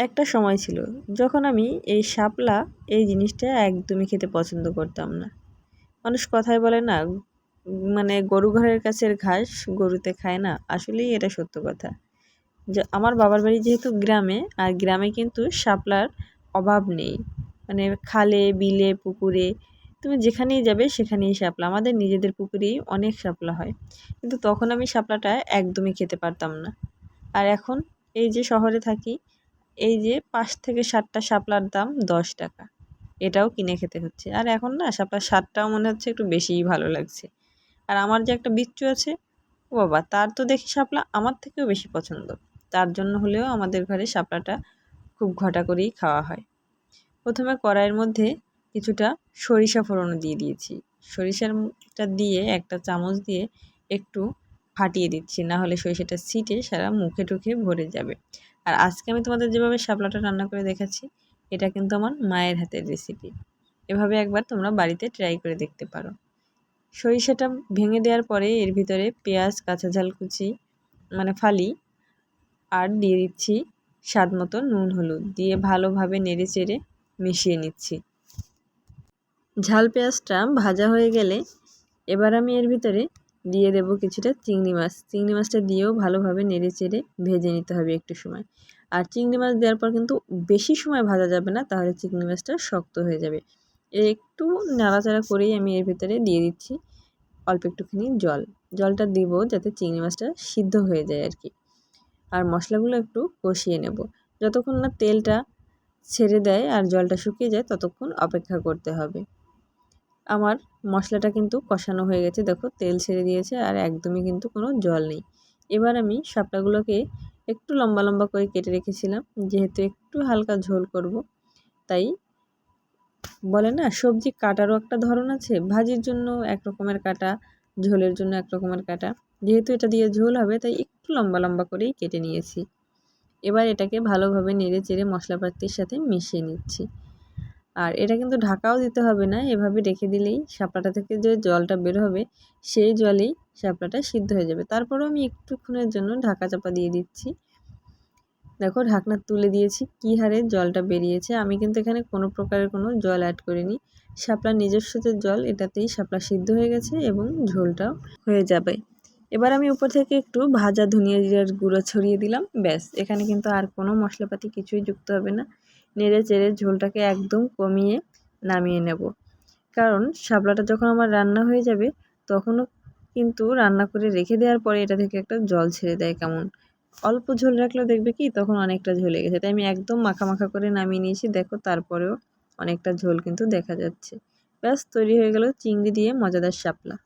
একটা সময় ছিল যখন আমি এই শাপলা এই জিনিসটা একদমই খেতে পছন্দ করতাম না। মানুষ কথায় বলে না, মানে গরু ঘরের কাছের ঘাস গরুতে খায় না, আসলেই এটা সত্য কথা। যে আমার বাবার বাড়ি যেহেতু গ্রামে, আর গ্রামে কিন্তু শাপলার অভাব নেই। মানে খালে, বিলে, পুকুরে তুমি যেখানেই যাবে সেখানেই শাপলা। আমাদের নিজেদের পুকুরেই অনেক শাপলা হয়, কিন্তু তখন আমি শাপলাটা একদমই খেতে পারতাম না। আর এখন এই যে শহরে থাকি, এই যে ৫ থেকে ৭টা শাপলার দাম ১০ টাকা, এটাও কিনে খেতে হচ্ছে। আর এখন না শাপলার স্বাদটাও মনে হচ্ছে একটু বেশিই ভালো লাগছে। আর আমার যে একটা বিচ্চু আছে, ও বাবা, তার তো দেখি শাপলা আমার থেকেও বেশি পছন্দ। তার জন্য হলেও আমাদের ঘরে শাপলাটা খুব ঘটা করেই খাওয়া হয়। প্রথমে কড়াইয়ের মধ্যে কিছুটা সরিষা ফোড়ন দিয়ে দিয়েছি। সরিষাটা দিয়ে একটা চামচ দিয়ে একটু ফাটিয়ে দিচ্ছি, না হলে সরিষাটা ছিটে সারা মুখে টুখে ভরে যাবে। আর আজকে আমি তোমাদের যেভাবে শাপলাটা রান্না করে দেখাচ্ছি, এটা কিন্তু আমার মায়ের হাতের রেসিপি। এভাবে একবার তোমরা বাড়িতে ট্রাই করে দেখতে পারো। সরিষাটা ভেঙে দেওয়ার পরে এর ভিতরে পেঁয়াজ, কাঁচা ঝাল কুচি মানে ফালি, আর দিয়ে দিচ্ছি স্বাদ মতো নুন, হলুদ দিয়ে ভালোভাবে নেড়ে চেড়ে মিশিয়ে নিচ্ছি। ঝাল পেঁয়াজটা ভাজা হয়ে গেলে এবার আমি এর ভিতরে দিয়ে দেব কিছুটা চিংড়ি মাছ। চিংড়ি মাছটা দিয়েও ভালোভাবে নেড়ে চেড়ে ভেজে নিতে হবে একটু সময়। আর চিংড়ি মাছ দেওয়ার পর কিন্তু বেশি সময় ভাজা যাবে না, তাহলে চিংড়ি মাছটা শক্ত হয়ে যাবে। একটু নাড়াচাড়া করেই আমি এর ভিতরে দিয়ে দিচ্ছি অল্প একটুখানি জল। জলটা দিব যাতে চিংড়ি মাছটা সিদ্ধ হয়ে যায় আর কি। আর মশলাগুলো একটু কষিয়ে নেব। যতক্ষণ না তেলটা ছেড়ে দেয় আর জলটা শুকিয়ে যায়, ততক্ষণ অপেক্ষা করতে হবে। আমার মশলাটা কিন্তু কষানো হয়ে গেছে, দেখো তেল ছেড়ে দিয়েছে আর একদমই কিন্তু কোনো জল নেই। এবার আমি শাপলাগুলোকে একটু লম্বা লম্বা করে কেটে রেখেছিলাম, যেহেতু একটু হালকা ঝোল করব। তাই বলে না, সবজি কাটারও একটা ধরন আছে, ভাজির জন্য এক রকমের কাটা, ঝোলের জন্য এক রকমের কাটা। যেহেতু এটা দিয়ে ঝোল হবে, তাই একটু লম্বা লম্বা করেই কেটে নিয়েছি। এবার এটাকে ভালোভাবে নেড়ে চেড়ে মশলাপাতির সাথে মিশিয়ে নিচ্ছি। আর এটা কিন্তু ঢাকাও দিতে হবে না, এভাবে রেখে দিলেই শাপলাটা থেকে যে জলটা বের হবে, সেই জলেই শাপলাটা সিদ্ধ হয়ে যাবে। তারপরেও আমি একটুক্ষণের জন্য ঢাকা চাপা দিয়ে দিচ্ছি। দেখো ঢাকনা তুলে দিয়েছি, কী হারে জলটা বেরিয়েছে। আমি কিন্তু এখানে কোনো প্রকারের কোনো জল অ্যাড করিনি। শাপলার নিজস্ব যে জল, এটাতেই শাপলা সিদ্ধ হয়ে গেছে এবং ঝোলটাও হয়ে যাবে। এবার আমি উপর থেকে একটু ভাজা ধনিয়া জিরার গুঁড়ো ছড়িয়ে দিলাম, ব্যাস। এখানে কিন্তু আর কোনো মশলাপাতি কিছুই যুক্ত হবে না। নেড়ে চেড়ে ঝোলটাকে একদম কমিয়ে নামিয়ে নেব। কারণ শাপলাটা যখন আমার রান্না হয়ে যাবে, তখনও কিন্তু রান্না করে রেখে দেওয়ার পরে এটা থেকে একটা জল ছেড়ে দেয় কেমন। অল্প ঝোল রাখলেও দেখবে কি তখন অনেকটা ঝোল গেছে। তাই আমি একদম মাখা মাখা করে নামিয়ে নিয়েছি, দেখো তারপরেও অনেকটা ঝোল কিন্তু দেখা যাচ্ছে। ব্যাস, তৈরি হয়ে গেল চিংড়ি দিয়ে মজাদার শাপলা।